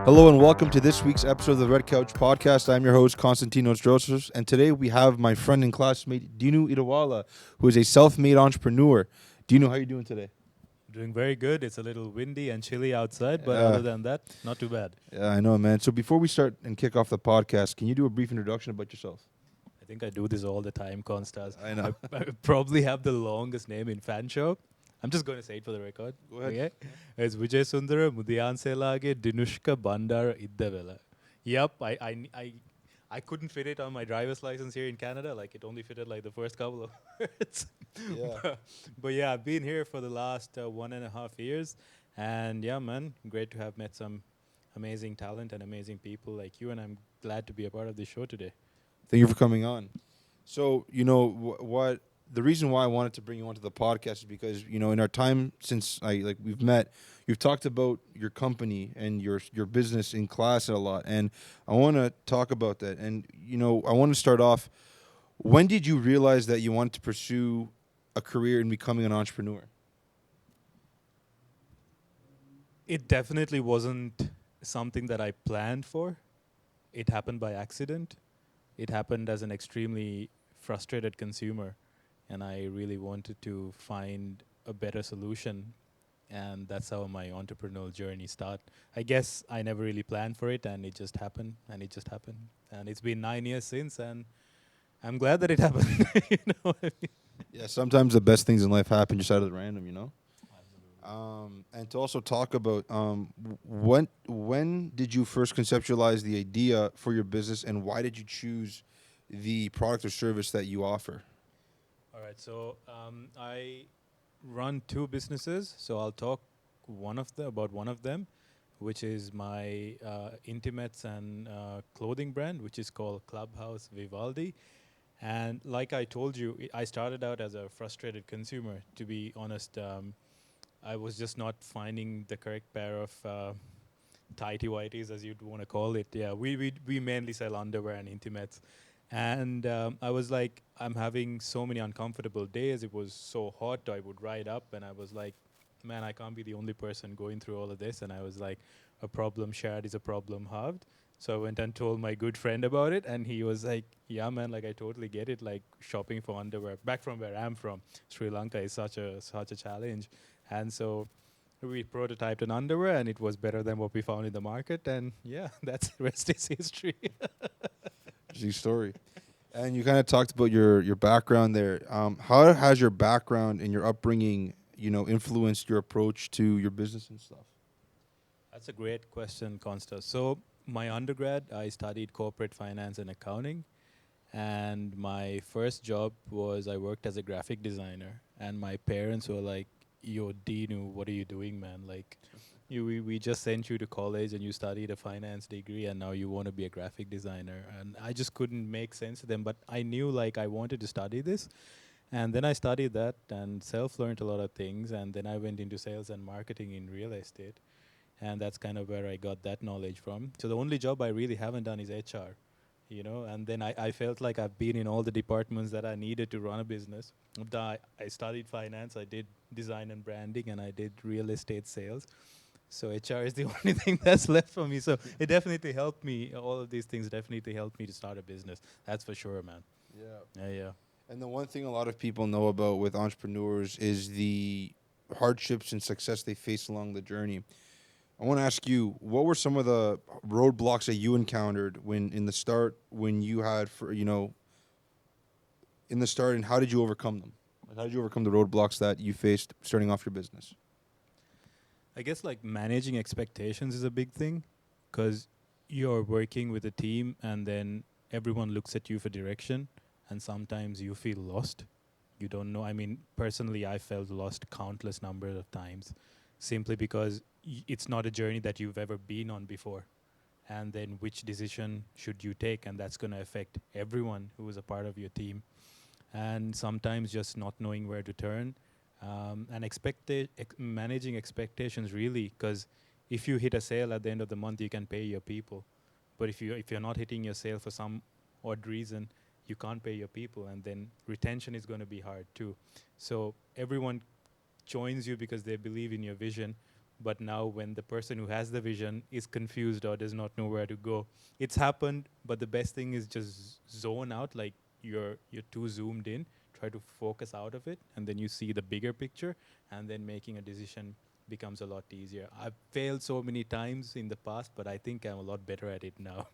Hello and welcome to this week's episode of the Red Couch Podcast. I'm your host, Konstantinos Drossos, and today we have my friend and classmate, Dinu Iddawela, who is a self-made entrepreneur. Dinu, how are you doing today? Doing very good. It's a little windy and chilly outside, but Uh, other than that, not too bad. yeah, I know, man. So before we start and kick off the podcast, can you do a brief introduction about yourself? I think I do this all the time, Constas. I know. I probably have the longest name in fan show. I'm just going to say it for the record. Go ahead. Okay? It's Vijay Sundara Mudiyanselage Dinushka Bandar Iddawela. Yep, I couldn't fit it on my driver's license here in Canada. Like, it only fitted like the first couple of words. Yeah. But yeah, I've been here for the last 1.5 years. And yeah, man, great to have met some amazing talent and amazing people like you. And I'm glad to be a part of this show today. Thank you for coming on. So, what the reason why I wanted to bring you onto the podcast is because, in our time since we've met, you've talked about your company and your business in class a lot, and I want to talk about that. And, I want to start off, when did you realize that you wanted to pursue a career in becoming an entrepreneur? It definitely wasn't something that I planned for. It happened by accident. It happened as an extremely frustrated consumer, and I really wanted to find a better solution. And that's how my entrepreneurial journey started. I guess I never really planned for it, and it just happened, and it just happened. And it's been 9 years since, and I'm glad that it happened. you know what I mean? Yeah, sometimes the best things in life happen just out of the random. And to also talk about when did you first conceptualize the idea for your business, and why did you choose the product or service that you offer? All right, so I run two businesses, so I'll talk about one of them, which is my intimates and clothing brand, which is called Clubhouse Vivaldi. And like I told you, I started out as a frustrated consumer. To be honest, I was just not finding the correct pair of tighty whities, as you'd want to call it. Yeah, we mainly sell underwear and intimates. And I was like, I'm having so many uncomfortable days. It was so hot. I would ride up, and I was like, man, I can't be the only person going through all of this. And I was like, a problem shared is a problem halved. So I went and told my good friend about it, and he was like, yeah, man, like I totally get it. Like shopping for underwear back from where I'm from, Sri Lanka is such a challenge. And so we prototyped an underwear, and it was better than what we found in the market. And yeah, that's the rest is history. Interesting story. And you kind of talked about your background there. How has your background and your upbringing, influenced your approach to your business and stuff? That's a great question, Consta. So my undergrad, I studied corporate finance and accounting. And my first job was I worked as a graphic designer. And my parents were like, yo, Dinu, what are you doing, man? Like, we just sent you to college and you studied a finance degree and now you want to be a graphic designer. And I just couldn't make sense to them. But I knew like I wanted to study this. And then I studied that and self-learned a lot of things. And then I went into sales and marketing in real estate. And that's kind of where I got that knowledge from. So the only job I really haven't done is HR. And then I felt like I've been in all the departments that I needed to run a business. I studied finance, I did design and branding, and I did real estate sales. So HR is the only thing that's left for me. So it definitely helped me. All of these things definitely helped me to start a business. That's for sure, man. Yeah. Yeah. And the one thing a lot of people know about with entrepreneurs is the hardships and success they face along the journey. I want to ask you, what were some of the roadblocks that you encountered when you had in the start, and how did you overcome them? Like, how did you overcome the roadblocks that you faced starting off your business? I guess like managing expectations is a big thing because you're working with a team and then everyone looks at you for direction and sometimes you feel lost. You don't know. I mean, personally, I felt lost countless numbers of times simply because it's not a journey that you've ever been on before. And then which decision should you take? And that's going to affect everyone who is a part of your team. And sometimes just not knowing where to turn and managing expectations really, because if you hit a sale at the end of the month, you can pay your people. But if you're not hitting your sale for some odd reason, you can't pay your people, and then retention is going to be hard too. So everyone joins you because they believe in your vision, But now when the person who has the vision is confused or does not know where to go, it's happened. But the best thing is just zone out, like you're too zoomed in, try to focus out of it, and then you see the bigger picture, and then making a decision becomes a lot easier. I've failed so many times in the past, but I think I'm a lot better at it now.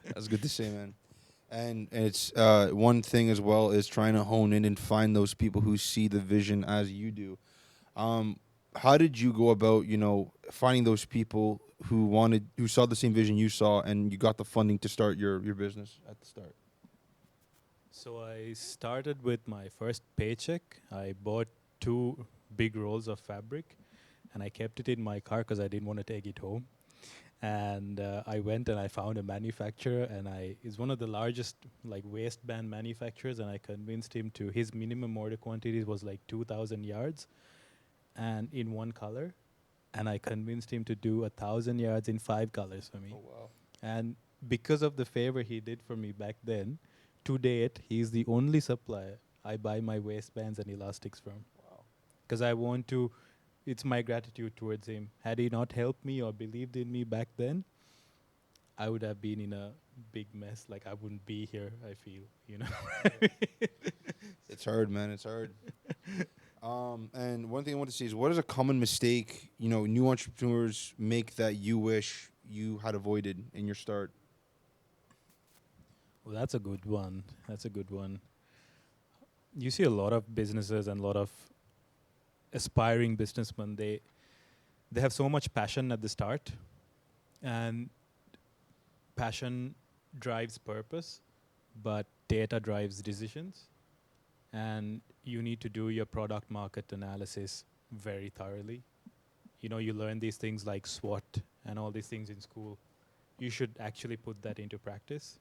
That's good to say, man. And it's one thing as well is trying to hone in and find those people who see the vision as you do. Um, how did you go about, finding those people who saw the same vision you saw, and you got the funding to start your business at the start? So I started with my first paycheck. I bought 2 big rolls of fabric, and I kept it in my car because I didn't want to take it home. And I went and I found a manufacturer, and he's one of the largest like waistband manufacturers, and I convinced him to his minimum order quantities was like 2,000 yards, and in one color, and I convinced him to do 1,000 yards in 5 colors for me. Oh wow. And because of the favor he did for me back then, to date, he's the only supplier I buy my waistbands and elastics from. Wow. Because I want to, it's my gratitude towards him. Had he not helped me or believed in me back then, I would have been in a big mess. Like I wouldn't be here, I feel. It's hard, man. It's hard. And one thing I want to say is, what is a common mistake new entrepreneurs make that you wish you had avoided in your start? Well, that's a good one. That's a good one. You see a lot of businesses and a lot of aspiring businessmen. They have so much passion at the start, and passion drives purpose, but data drives decisions. And you need to do your product market analysis very thoroughly. You learn these things like SWOT and all these things in school. You should actually put that into practice,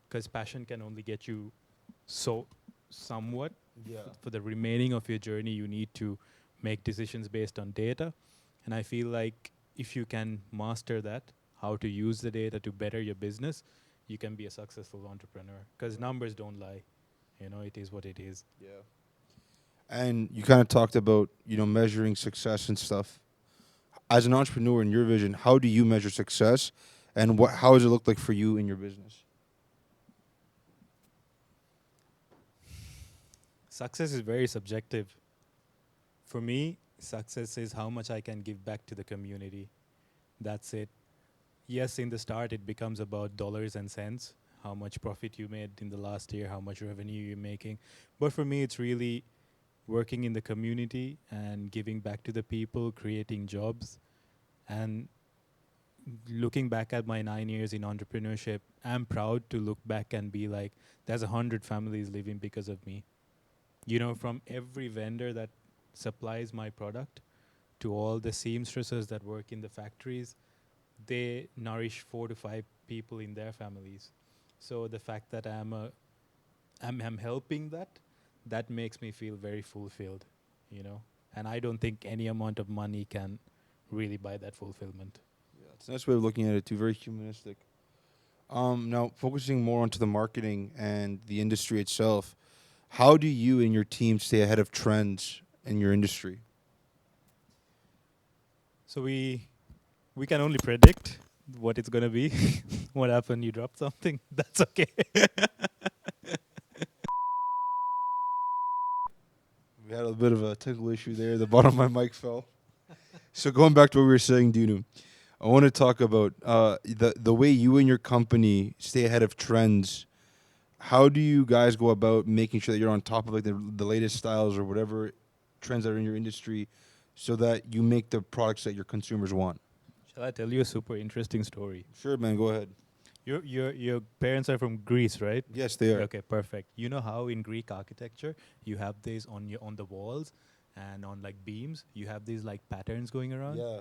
because passion can only get you so somewhat. Yeah. For the remaining of your journey, you need to make decisions based on data. And I feel like if you can master that, how to use the data to better your business, you can be a successful entrepreneur, because numbers don't lie. It is what it is. Yeah. And you kind of talked about, measuring success and stuff. As an entrepreneur in your vision, how do you measure success, and how does it look like for you in your business? Success is very subjective. For me, success is how much I can give back to the community. That's it. Yes, in the start, it becomes about dollars and cents, how much profit you made in the last year, how much revenue you're making. But for me, it's really working in the community and giving back to the people, creating jobs. And looking back at my 9 years in entrepreneurship, I'm proud to look back and be like, there's 100 families living because of me. From every vendor that supplies my product to all the seamstresses that work in the factories, they nourish 4 to 5 people in their families. So the fact that I'm helping that makes me feel very fulfilled, And I don't think any amount of money can really buy that fulfillment. Yeah, it's a nice way of looking at it too. Very humanistic. Now focusing more onto the marketing and the industry itself, how do you and your team stay ahead of trends in your industry? So we can only predict what it's gonna be. What happened? You dropped something? That's okay. We had a bit of a technical issue there. The bottom of my mic fell. So going back to what we were saying, Dinu, I want to talk about the way you and your company stay ahead of trends. How do you guys go about making sure that you're on top of like the latest styles or whatever trends that are in your industry, so that you make the products that your consumers want? Shall I tell you a super interesting story? Sure, man. Go ahead. Your parents are from Greece, right? Yes, they are. Okay, perfect. You know how in Greek architecture you have these on the walls and on like beams, you have these like patterns going around. Yeah.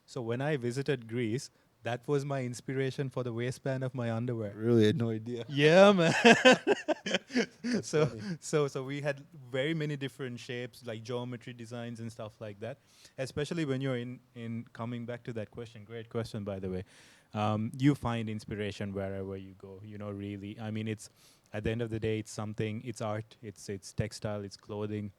So when I visited Greece, that was my inspiration for the waistband of my underwear. Really, I had no idea. Yeah, man. so funny. so we had very many different shapes, like geometry designs and stuff like that. Especially when you're in coming back to that question, great question by the way. You find inspiration wherever you go. Really. I mean, it's at the end of the day, it's something. It's art. It's textile. It's clothing.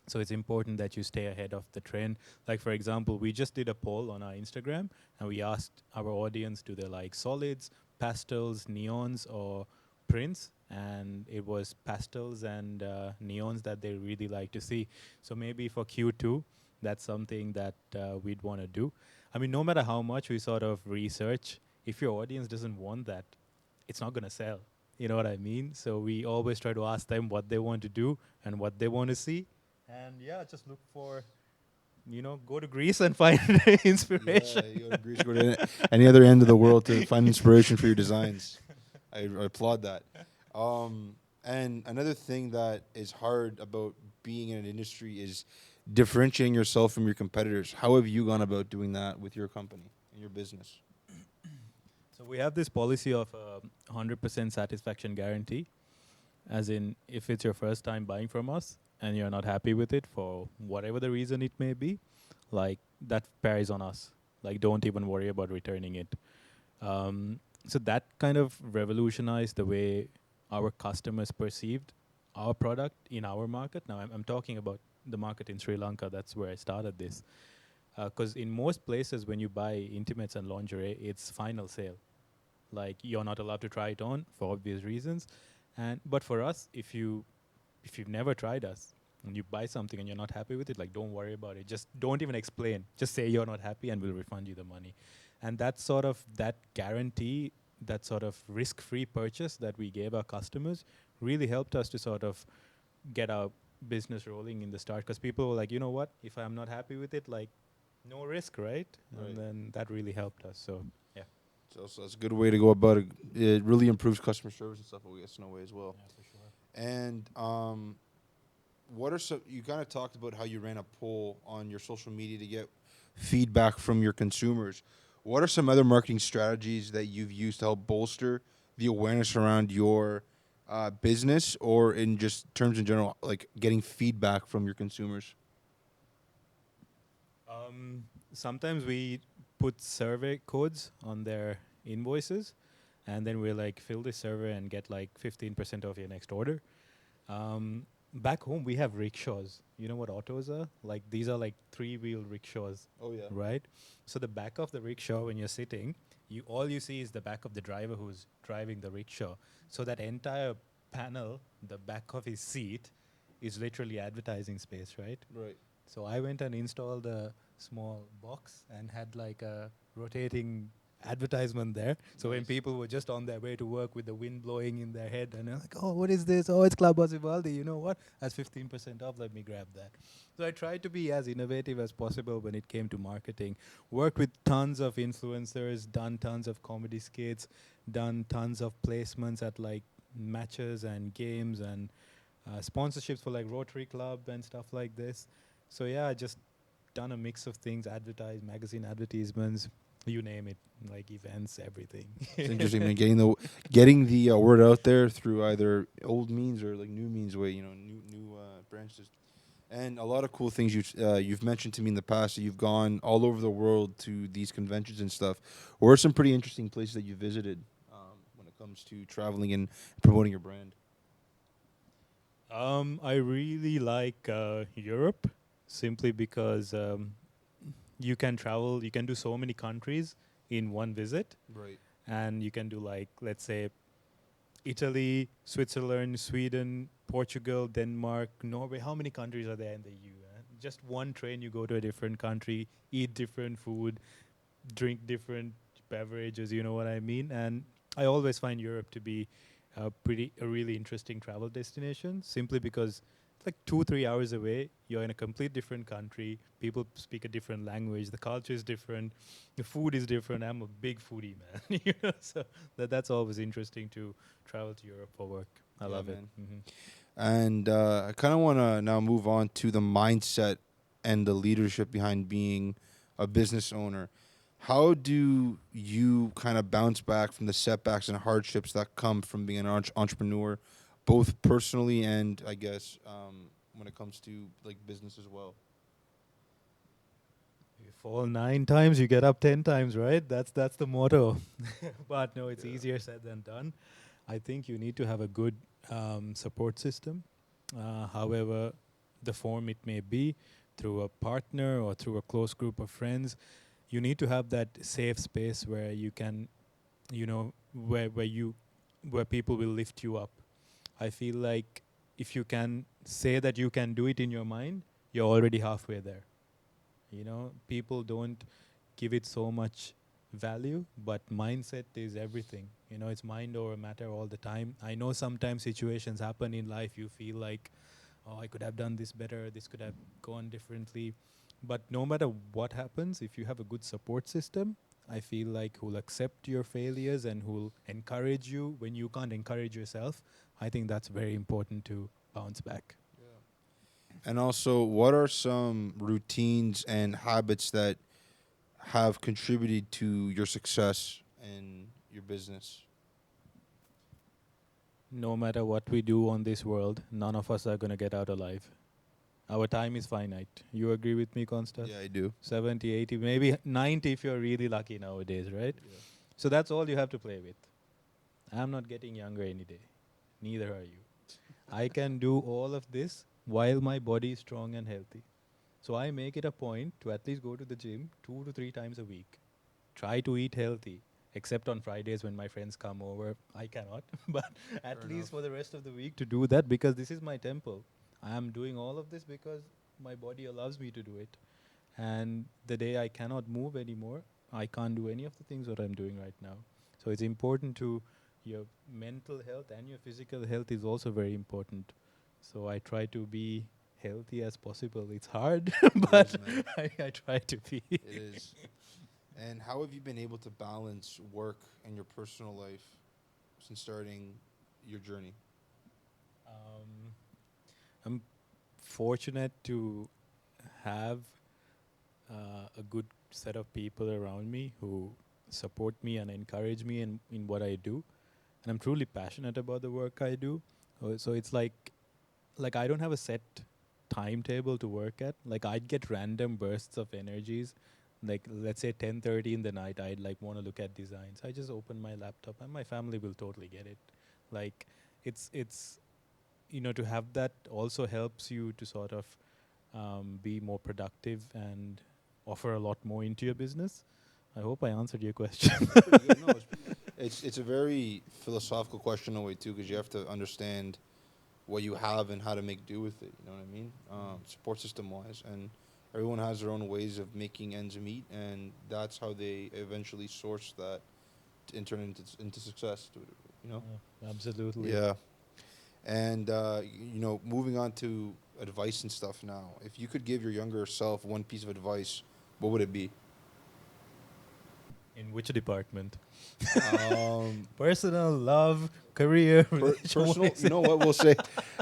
So it's important that you stay ahead of the trend. Like for example, we just did a poll on our Instagram and we asked our audience, do they like solids, pastels, neons, or prints? And it was pastels and neons that they really like to see. So maybe for Q2, that's something that we'd want to do. I mean, no matter how much we sort of research, if your audience doesn't want that, it's not going to sell. You know what I mean? So we always try to ask them what they want to do and what they want to see. And yeah, just look for, go to Greece and find inspiration. Yeah, you go to Greece, go to any other end of the world to find inspiration for your designs. I applaud that. And another thing that is hard about being in an industry is differentiating yourself from your competitors. How have you gone about doing that with your company and your business? So we have this policy of 100% satisfaction guarantee, as in if it's your first time buying from us and you're not happy with it for whatever the reason it may be, like that bears on us. Like don't even worry about returning it. So that kind of revolutionized the way our customers perceived our product in our market. Now I'm talking about the market in Sri Lanka. That's where I started this. Because in most places, when you buy intimates and lingerie, it's final sale. Like you're not allowed to try it on for obvious reasons. And but for us, if you've never tried us and you buy something and you're not happy with it, like don't worry about it. Just don't even explain. Just say you're not happy and we'll refund you the money. And that sort of that guarantee, that sort of risk-free purchase that we gave our customers really helped us to sort of get our business rolling in the start. Because people were like, you know what? If I'm not happy with it, like no risk, right? Right. And then that really helped us. So yeah. So that's a good way to go about it. It really improves customer service and stuff, I guess, in a way as well. Yeah, for sure. And what are some? You kind of talked about how you ran a poll on your social media to get feedback from your consumers. What are some other marketing strategies that you've used to help bolster the awareness around your business, or in just terms in general, like getting feedback from your consumers? Sometimes we put survey codes on their invoices, and then we like fill this survey and get like 15% off your next order. Back home, we have rickshaws. You know what autos are? Like these are like three-wheel rickshaws, Oh yeah. right? So the back of the rickshaw, when you're sitting, all you see is the back of the driver who's driving the rickshaw. So that entire panel, the back of his seat, is literally advertising space, right? Right. So I went and installed a small box and had like a rotating advertisement there. So when Nice. people were just on their way to work with the wind blowing in their head and they're like, oh, what is this? Oh, it's Clubhouse Vivaldi. You know what? That's 15% off. Let me grab that. So I tried to be as innovative as possible when it came to marketing. Worked with tons of influencers, done tons of comedy skits, done tons of placements at like matches and games and sponsorships for like Rotary Club and stuff like this. So yeah, just done a mix of things, advertise, magazine advertisements, you name it, like events, everything. It's interesting, man. Getting the word out there through either old means or like new means, way new branches, and a lot of cool things you've mentioned to me in the past. That you've gone all over the world to these conventions and stuff. What are some pretty interesting places that you visited when it comes to traveling and promoting your brand? I really like Europe simply because you can travel, you can do so many countries in one visit, Right. and you can do like, let's say, Italy, Switzerland, Sweden, Portugal, Denmark, Norway. How many countries are there in the EU? Just one train, you go to a different country, eat different food, drink different beverages. You know what I mean? And I always find Europe to be a really interesting travel destination, simply because it's like 2-3 hours away. You're in a complete different country. People speak a different language. The culture is different. The food is different. I'm a big foodie, man. So that's always interesting to travel to Europe for work. I Yeah, love it. man. Mm-hmm. And I kind of want to now move on to the mindset and the leadership behind being a business owner. How do you kind of bounce back from the setbacks and hardships that come from being an entrepreneur, both personally and I guess when it comes to like business as well? You fall 9 times, you get up 10 times, right? That's the motto. But no, it's Yeah. easier said than done. I think you need to have a good support system. However, the form it may be, through a partner or through a close group of friends. You need to have that safe space where you can, where people will lift you up. I feel like if you can say that you can do it in your mind, you're already halfway there. People don't give it so much value, but mindset is everything. It's mind over matter all the time. I know sometimes situations happen in life, you feel like, oh, I could have done this better, this could have gone differently. But no matter what happens, if you have a good support system, I feel like who'll accept your failures and who'll encourage you when you can't encourage yourself, I think that's very important to bounce back. And also, what are some routines and habits that have contributed to your success in your business? No matter what we do on this world, none of us are going to get out alive. Our time is finite. You agree with me, Consta? Yeah, I do. 70, 80, maybe 90 if you're really lucky nowadays, right? Yeah. So that's all you have to play with. I'm not getting younger any day. Neither are you. I can do all of this while my body is strong and healthy. So I make it a point to at least go to the gym 2 to 3 times a week. Try to eat healthy, except on Fridays when my friends come over. I cannot, but at Fair least enough. for the rest of the week to do that, because this is my temple. I am doing all of this because my body allows me to do it. And the day I cannot move anymore, I can't do any of the things that I'm doing right now. So it's important to your mental health, and your physical health is also very important. So I try to be healthy as possible. It's hard, but It is, man. I try to be. It is. And how have you been able to balance work and your personal life since starting your journey? Um, I'm fortunate to have a good set of people around me who support me and encourage me in what I do. And I'm truly passionate about the work I do. So it's like I don't have a set timetable to work at. Like I'd get random bursts of energies. Like let's say 10:30 in the night, I'd like want to look at designs. I just open my laptop and my family will totally get it. Like it's to have that also helps you to sort of be more productive and offer a lot more into your business. I hope I answered your question. That's pretty good. No, it's a very philosophical question in a way too, because you have to understand what you have and how to make do with it. You know what I mean? Support system wise, and everyone has their own ways of making ends meet, and that's how they eventually source that and turn into success. You know? Absolutely. Yeah. And moving on to advice and stuff now. If you could give your younger self one piece of advice, what would it be? In which department? Um, Personal, love, career, personal. You know what we'll say?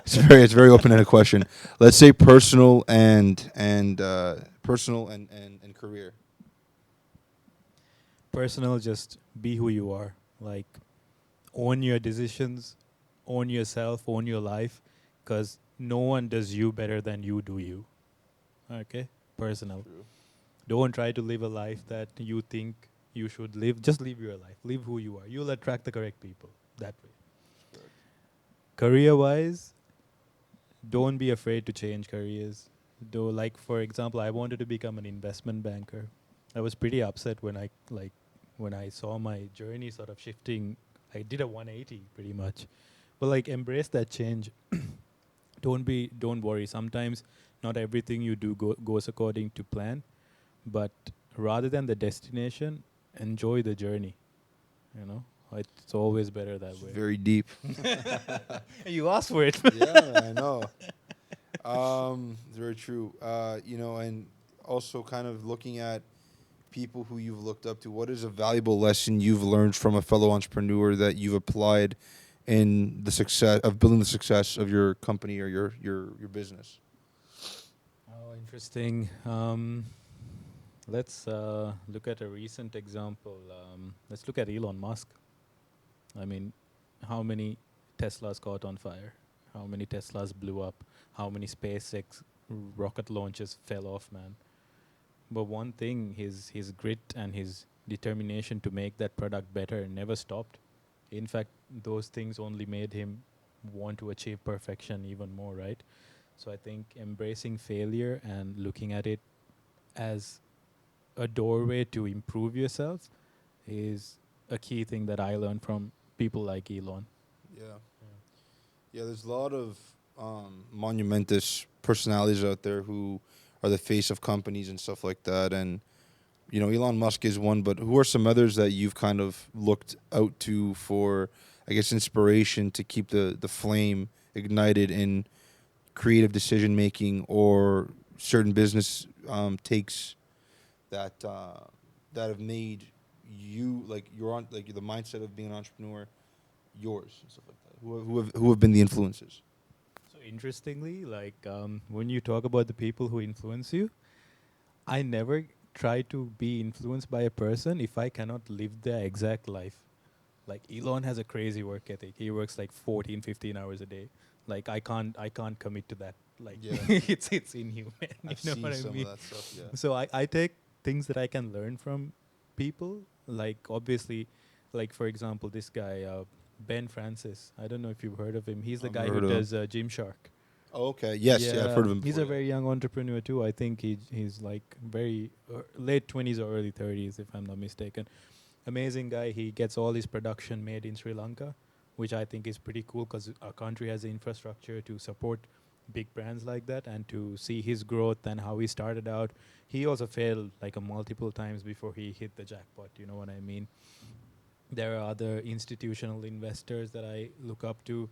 It's very open-ended question. Let's say personal and career. Personal, just be who you are. Like, own your decisions, own yourself, own your life, because no one does you better than you do you. Okay? Personal. True. Don't try to live a life that you think you should live. Just live your life. Live who you are. You'll attract the correct people that way. Correct. Career-wise, don't be afraid to change careers. Though, like for example, I wanted to become an investment banker. I was pretty upset when I saw my journey sort of shifting. I did a 180 pretty much, but like embrace that change. Don't worry. Sometimes not everything you do goes according to plan, but rather than the destination, enjoy the journey. It's always better that It's way. very deep. You asked for it. Yeah, I know. Very true. And also kind of looking at people who you've looked up to. What is a valuable lesson you've learned from a fellow entrepreneur that you've applied in the success of building the success of your company or your business? Oh, interesting. Let's look at a recent example. Let's look at Elon Musk. I mean, how many Teslas caught on fire? How many Teslas blew up? How many SpaceX rocket launches fell off, man? But one thing, his grit and his determination to make that product better never stopped. In fact, those things only made him want to achieve perfection even more, right? So I think embracing failure and looking at it as a doorway to improve yourself is a key thing that I learned from people like Elon. Yeah. Yeah, there's a lot of monumentous personalities out there who are the face of companies and stuff like that. And, you know, Elon Musk is one, but who are some others that you've kind of looked out to for, I guess, inspiration to keep the flame ignited in creative decision making or certain business takes that have made you, like, you're on, like, the mindset of being an entrepreneur yours and stuff like that? Who have been the influences? So interestingly, like when you talk about the people who influence you, I never try to be influenced by a person if I cannot live their exact life. Like Elon has a crazy work ethic. He works like 14, 15 hours a day. Like I can't commit to that. Like Yeah. it's inhuman. I've You know seen what I some mean? of that stuff. Yeah. So I take things that I can learn from people. Like obviously, like for example, this guy Ben Francis. I don't know if you've heard of him. He's the I've guy never who heard of does Gymshark. Oh, okay. Yes. Yeah. I've heard of him. He's Before, a very young entrepreneur too. I think he's like very late 20s or early 30s, if I'm not mistaken. Amazing guy. He gets all his production made in Sri Lanka, which I think is pretty cool because our country has the infrastructure to support big brands like that, and to see his growth and how he started out. He also failed like a multiple times before he hit the jackpot. You know what I mean? There are other institutional investors that I look up to.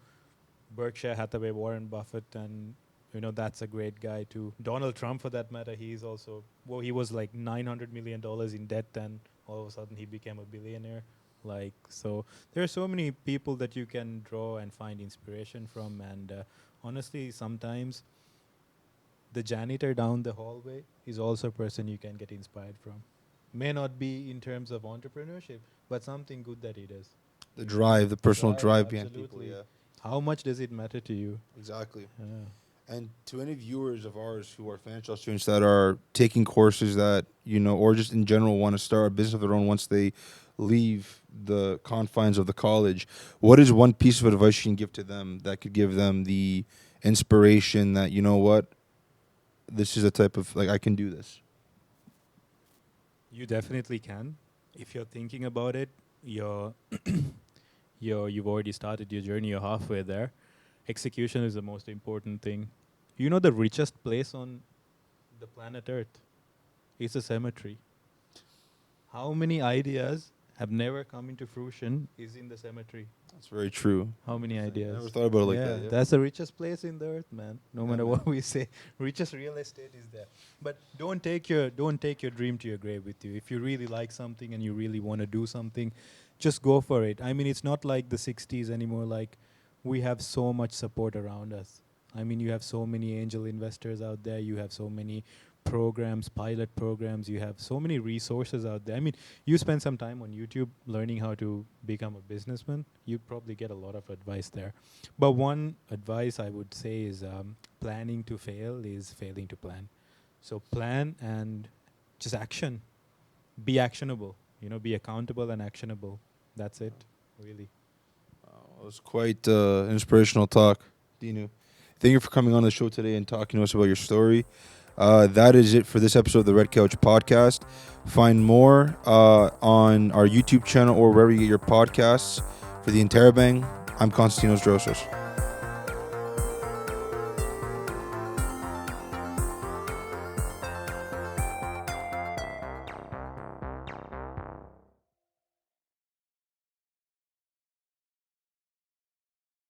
Berkshire Hathaway, Warren Buffett, and that's a great guy too. Donald Trump, for that matter, he's also he was like $900 million in debt, and all of a sudden he became a billionaire. Like so, there are so many people that you can draw and find inspiration from. And honestly, sometimes the janitor down the hallway is also a person you can get inspired from. May not be in terms of entrepreneurship, but something good that he does. the drive, the personal drive behind people. Absolutely. Yeah. How much does it matter to you? Exactly. Yeah. And to any viewers of ours who are financial students that are taking courses that, or just in general want to start a business of their own once they leave the confines of the college, what is one piece of advice you can give to them that could give them the inspiration that, this is a type of, like, I can do this? You definitely can. If you're thinking about it, you've already started your journey, you're halfway there. Execution is the most important thing. You know the richest place on the planet Earth is a cemetery. How many ideas have never come into fruition is in the cemetery? That's very true. How many ideas? I never thought about it like that. Yeah. That's the richest place in the earth, man. No Yeah, matter man. what we say, richest real estate is there. But don't take your dream to your grave with you. If you really like something and you really want to do something, just go for it. I mean, it's not like the 60s anymore. Like, we have so much support around us. I mean, you have so many angel investors out there. You have so many programs, pilot programs. You have so many resources out there. I mean, you spend some time on YouTube learning how to become a businessman. You probably get a lot of advice there. But one advice I would say is planning to fail is failing to plan. So plan and just action. Be actionable. Be accountable and actionable. That's it, really. It was quite inspirational talk, Dinu. Thank you for coming on the show today and talking to us about your story. That is it for this episode of the Red Couch Podcast. Find more on our YouTube channel or wherever you get your podcasts. For the Interrobang, I'm Konstantinos Drossos.